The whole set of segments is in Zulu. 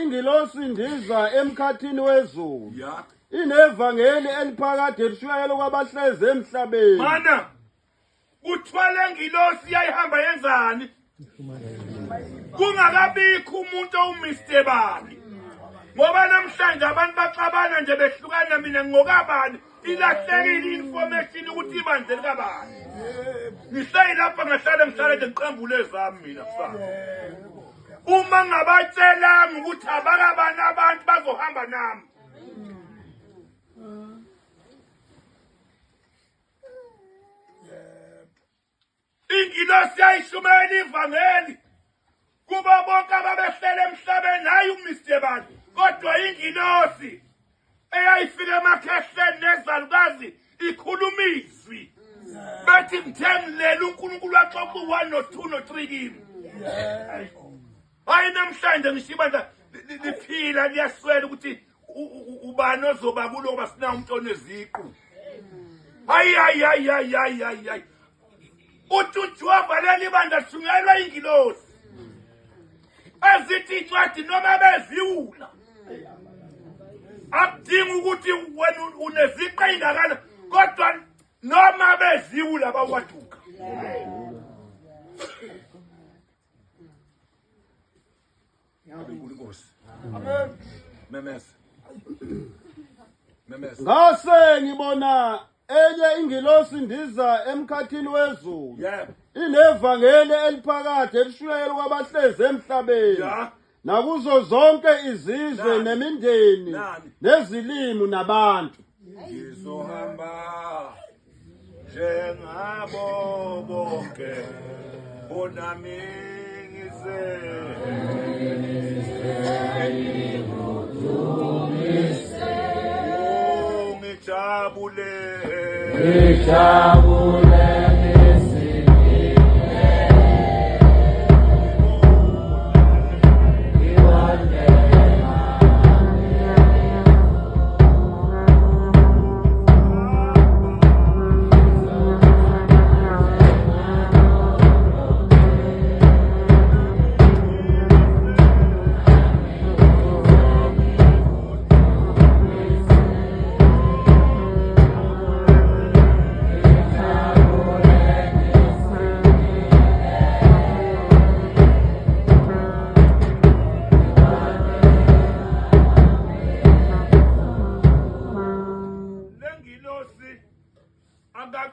ingilosi ndiza emkhathini wezulu. Ya. Inevangeli eliphakade elishuyela kwabahlezi emhlabeni. Mana. Uthwala ngilosi yayihamba yenzani? Kungakabikho umuntu owuMr Bani. Ngoba namhlanje abantu baxabana nje behlukana mina ngokabani ilahlekile information ukuthi ibandla likabani. Ngisayilapha ngahlala ngihlale nje ngiqambule zami mina mfana. Uma ngabatshela ukuthi abakabani abantu bazohamba nami. Ingilosi yayishumela ivangeli kuba bonke ababehlele emhlabeni hayi uMr Bani kodwa ingilosi eyayifika emakhehleni nezalukazi ikhuluma izwi bethi ngithemlela uNkulunkulu waxoxa u1 no2 no3 kimi hayi namhlanje ngishibandla liphila liyaswela ukuthi ubani ozoba kulo ngoba sina umuntu oneziqu hayi uThixo wavala libandla thungela ingilosi azithi incwadi noma beziwula akudingi ukuthi wena uneziqa ingakana kodwa noma beziwula bawaduka Amen. Memesa. Ngase ngibona enye ingilosi ndiza emkhathini wezulu. Yeah. Inevangeli eliphakade elishuyela kwabahlezi emhlabeni. Yeah. Nakuzo zonke izizwe nemindeni nezilimi nabantu. Ngizohamba njengabo bonke bonami ngijabule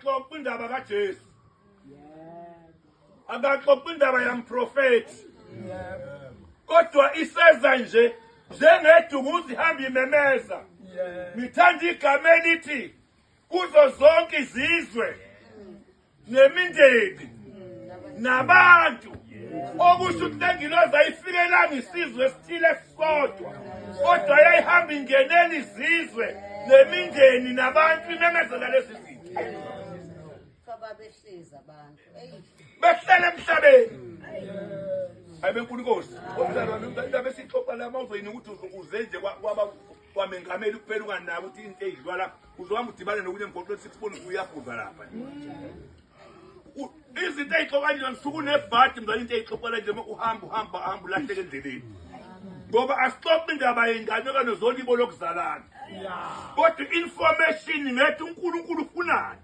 akaxoxa indaba kaJesu akaxoxa indaba yamprofeti kodwa iseza nje njengeduku ihamba imemeza ngithanda igama elithi kuzo zonke izizwe nemindeni nabantu okusho ukuthi lengilosi ayifikelanga isizwe esithile esisodwa kodwa yayihamba ingenela izizwe nemindeni nabantu imemezela lezi zinto behlezi abantu behlele emhlabeni ayibenkulunkosi omzali wami indaba esixoxa la mawuzoyini ukuthi uzenje kwamengameli kuphela unganaki ukuthi into eyidlala uzohamba udibane nokunye emgoqweni 6 uyaphuza lapha izinto eyixoxa nje ngisuka unebhadi mzali into eyixoxela nje uhamba ulahleke endleleni ngoba asixoxe indaba yenganekano zolibo lokuzalana kodwa information ngethi uNkulunkulu ufunani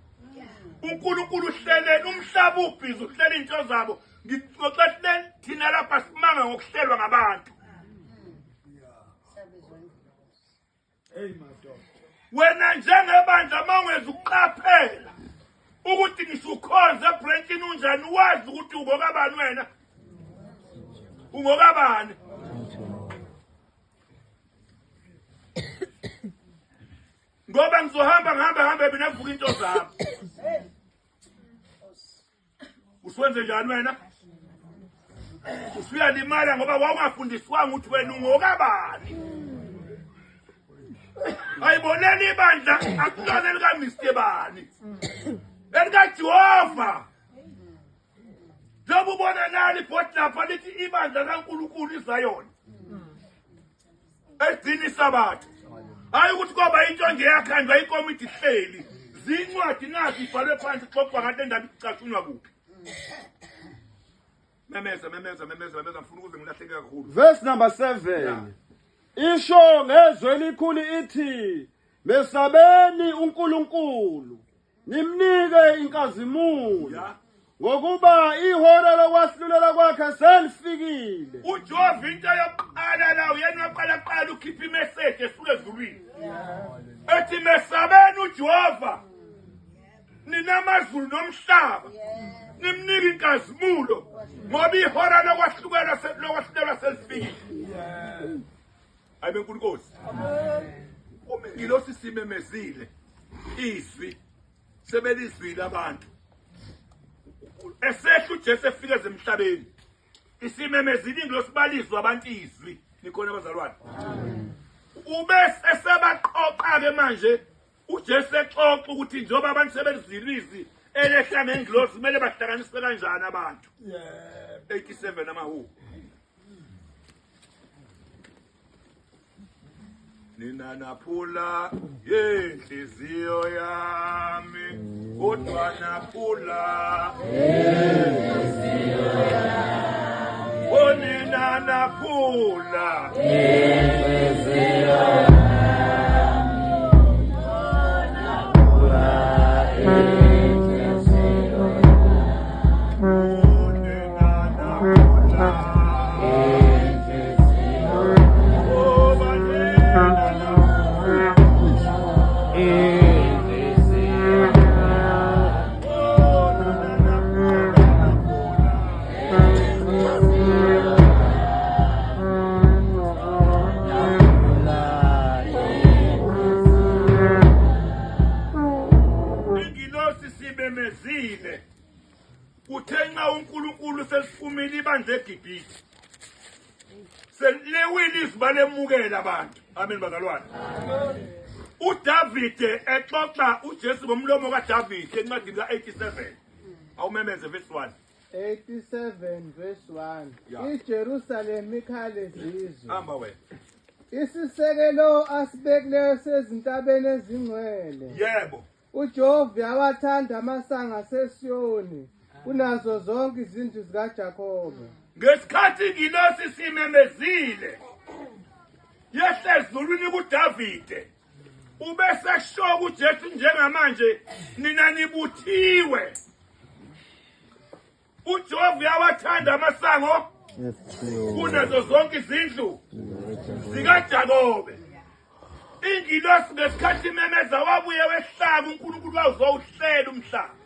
uNkulunkulu uhlelele umhlaba ubhizi uhlela into zabo ngixoxela thina lapha simanga ngokuhlelwa ngabantu wena njengebandla mawungeza ukuqaphela ukuthi ngisukhonza ebranchini unjani wazi ukuthi ungokabani wena ungokabani ngoba ngizohamba mina ngivuka into zami uswenze njani wena usuyalimala ngoba wawungafundiswanga ukuthi wena ungokabani ayiboneni ibandla akulona likaMr Bani elikaJehova njengoba ubona nali ibhodi lapha lithi ibandla kaNkulunkulu iZayoni edini isabatha hayi ukuthi ngoba into ngeyakhandwa ikomiti hleli zincwadi nazi ibhalwe phansi xoxa ngathi endaba icashunwa kuphi memeza ngifuna ukuze ngilahleke kakhulu verse number 7 isho ngezwi elikhulu ithi mesabeni uNkulunkulu nimnike inkazimulo ya ngokuba ihora lokwahlulela kwakhe selifikile. uJehova into yokuqala la uyena waqala ukhipha imessage esuka ezulwini ethi mesabeni uJehova ninamazulu nomhlaba nimnike inkazimulo ngoba ihora lokwahlulela selifikile. Hayi beNkosi uma ingilosi simemezile izwi sebelizwile abantu esehla uJesu efika emhlabeni isimemezile ingilosi balizwa abantu izwi nikhona abazalwane ubese esebaqoqa-ke manje uJesu exoxa ukuthi njengoba abantu sebelizwile izwi elehla ngengilosi kumele bahlanganiswe kanjani abantu 87 amahubo nina naphula yenhliziyo yami kodwa naphula yenhliziyo yami nina naphula yenhliziyo yami naphula yenhliziyo yami nina naphula uthenga uNkulunkulu seliphumile ibandla eGibhithe selewile izwi balemukela abantu. Amen bazalwane. uDavide exoxa uJesu ngomlomo kaDavide encwadini ka87 awumemeze verse 1 87 verse 1 iJerusalem ikhale izizwe hamba wena isisekelo asibekileyo sezintabeni ezingcwele yebo uJehova wathanda amasanga aseSiyoni kunazo zonke izindlu zikaJakobe. Ngesikhathi ingilosi simemezile yehle ezulwini kuDavide ubese sho uJesu njengamanje nina nibuthiwe uJehova wathanda amasango kunazo zonke izindlu zikaJakobe. Ingilosi ngesikhathi imemeza wabuye wehlaba uNkulunkulu wazowuhlela umhlaba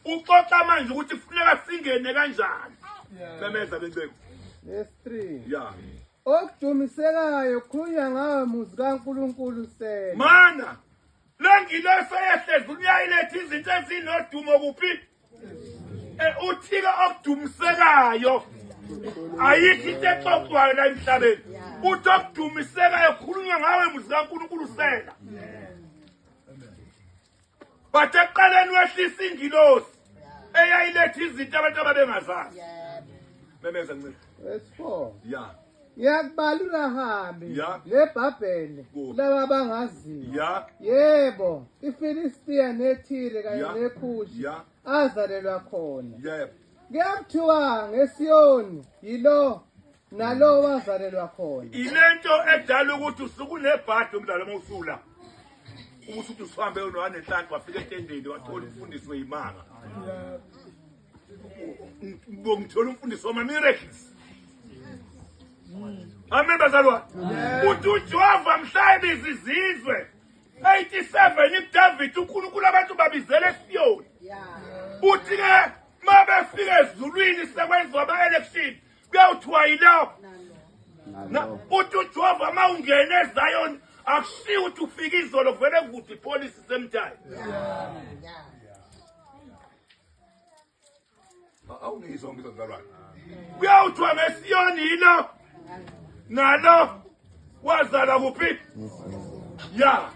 uxoxa manje ukuthi kufuneka singene kanjani. Memeza benzeko verse 3 ya okudumisekayo khulunywa ngawe muzi kaNkulunkulu sele mana lengilosi eyehleza uyayiletha izinto ezinodumo kuphi uthika okudumisekayo ayikho into exoxwayo la emhlabeni uthi okudumisekayo khulunywa ngawe muzi kaNkulunkulu sele bathe eqaleni wehlisa ingilosi eyayiletha izinto abantu ababengazazi. Memeza ngicela verse 4 ya ngiyakubalula hambi Ya. neBhabhele Good. laba abangaziyo ya yebo iFilistiya neThire kanye Ya. neKhushi ya azalelwa khona yebo kuyakuthiwa ngeSiyoni yilo nalo wazalelwa khona ilento edala ukuthi usukunebhadi umdlalo mawusula ukuthi usihambe nowanenhlanhla wafika etendeni wathola umfundisi weyimanga ngithola umfundisi wama miracles. Amen bazalwane. Uthi uJehova mhlaba izizwe 87 uDavid uNkulunkulu abantu babizele eSiyoni. Uthi ke mabefika ezulwini sekwenziwa ama-election kuyawuthiwa yilo uthi uJehova ma ungena eZion akushiwo ukuthi ufika izolo kuvele kuvuthwa ipolisi semthayi. Awungizwa ngizozalwana. Kuyawuthiwa ngeSiyoni yilo nalo wazala kuphi ya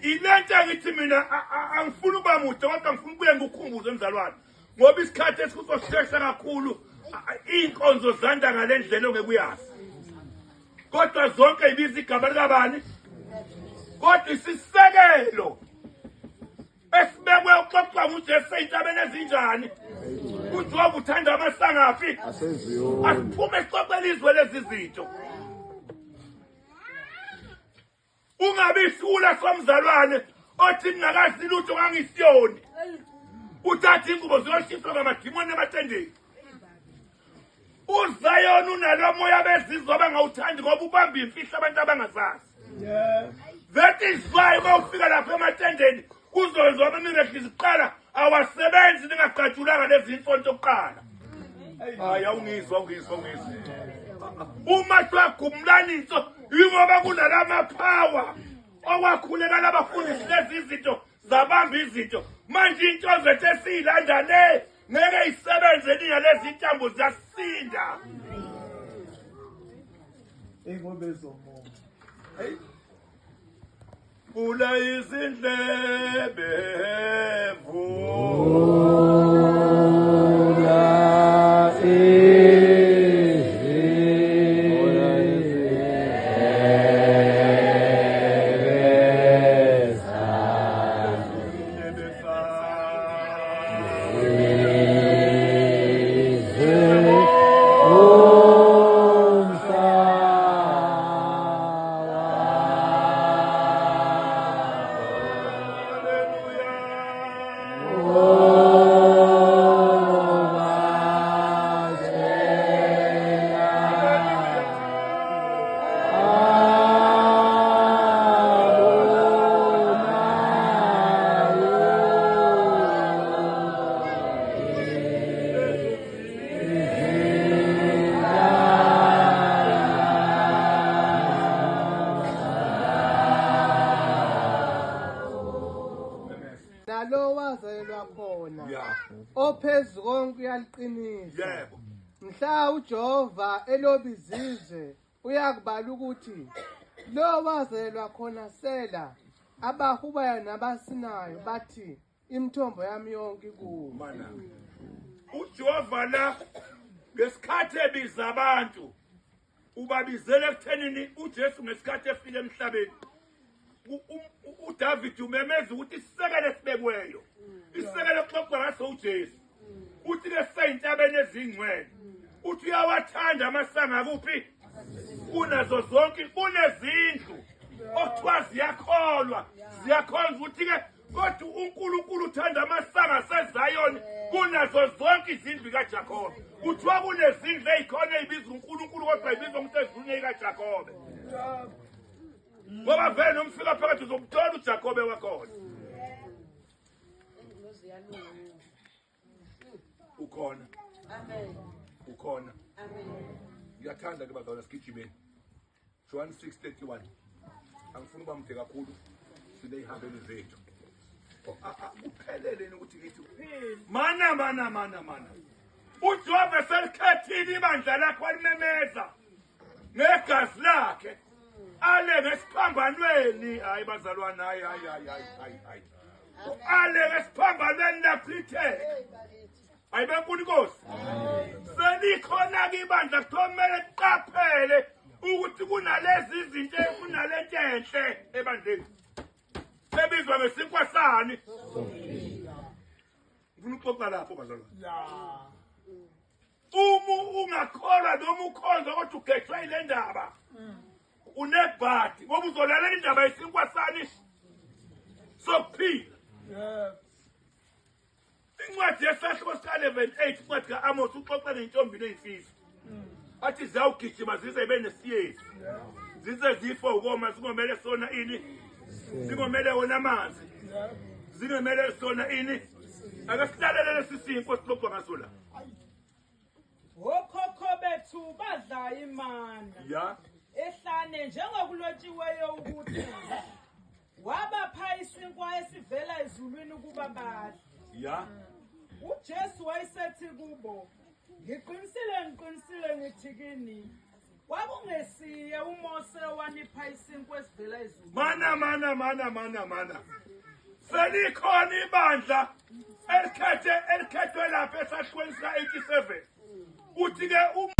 ilento ngithi mina angifuni ukuba mude kodwa ngifuna ukubuye ngikukhumbuze mzalwane ngoba isikhathi esikuzoshesha kakhulu inkonzo zanda ngalendlela ongekuyazi kodwa zonke ibiza igama likabani kodwa isisekelo esibekwe uxoxa nguJesu ey'ntabeni ezinjani uJehova uthanda amasangaphi asiphume sixoxele izwe lezi zinto ungabi isula somzalwane othi ningakazi lutho ngangisiyoni uthatha ingubo ziyoshiswa ngamadimoni ematendeni uZayoni unalo moya bezizwe abangawuthandi ngoba ubamba imfihlo abantu abangazazi that is why mawufika lapha ematendeni kuzozwa abamirekhi ziqala awasebenzi ningaqatshulanga lezi imfonto okuqala hayi awungizwa uma twagumlaniso ingoba kunalama power okwakhuleka labafundisi lezi izinto zabamba izinto manje into zethu esiyilanda le ngeke isebenze niya lezi intambo zasinda Ingobezomo. Ula izindlebe nalo wazalelwa khona Yeah. ophezu konke uyaliqinisa Yebo. mhla uJehova elobizizwe uyakubala ukuthi lo wazalelwa khona sela abahubayo nabasinayo bathi imithombo yami yonke kuwo Mana. uJehova la ngesikhathi ebiza abantu ubabizele ekuthenini uJesu ngesikhathi efika emhlabeni uDavid umemeza ukuthi isisekelo sibekweyo isisekelo xoxwa ngaso uJesu uthi ke seyintabeni ezingcwele uthi uyawathanda amasanga kuphi kunazo zonke kunezindlu okuthiwa ziyakhonza ukuthi ke kodwa uNkulunkulu uthanda amasanga aseZayoni kunazo zonke izindlu kaJakobe kuthiwa kunezindlu ezikhona ezibizwa uNkulunkulu kodwa ibizwa ukuthi ezulwini kaJakobe ngoba vele umfika phakathi uzomthola uJakobe wakhona ukhona ukhona ngiyathanda ke bazalwane sigijimeni John 6:31 angifuni uba mde kakhulu sile ihambeni zethu uphelele ukuthi ngithi mana uJehova selikhethile ibandla lakhe walimemeza negazi lakhe ale ngesiphambanweni hayi bazalwane hayi ale ngesiphambanweni laphithe hayi benkulu inkosi selikhona ke ibandla kuthomele kuqaphele ukuthi kunalezi izinto kunalento enhle ebandleni sebizwa ngesinkwa sani ngifuna uxoxa lapho bazalwane ungakholwa noma ukhonza kodwa ugexwa ile ndaba unebhadi ngoba uzolalela indaba yesinkwa sani sokuphila incwadi yesahluko sika-11:8 incwadi ka-Amos uxoxa ney'ntombi ney'mfihlo athi ziyawugijima zize benesiyezi zize zifo ukoma zingomele sona ini zingomele wona amanzi zingomele sona ini ake silalele lesi sinkwa sixoxa ngaso la okhokho bethu badla imana ya ehlane njengokulotshiweyo ukuthi wabapha isinkwa esivela ezulwini ukuba badle ya uJesu wayesethi kubo ngiqinisile ngithi kini kwakungesiye uMose wanipha isinkwa esivela ezulwini mana selikhona ibandla elikhethwe lapha esahlweni sika-87 uthi ke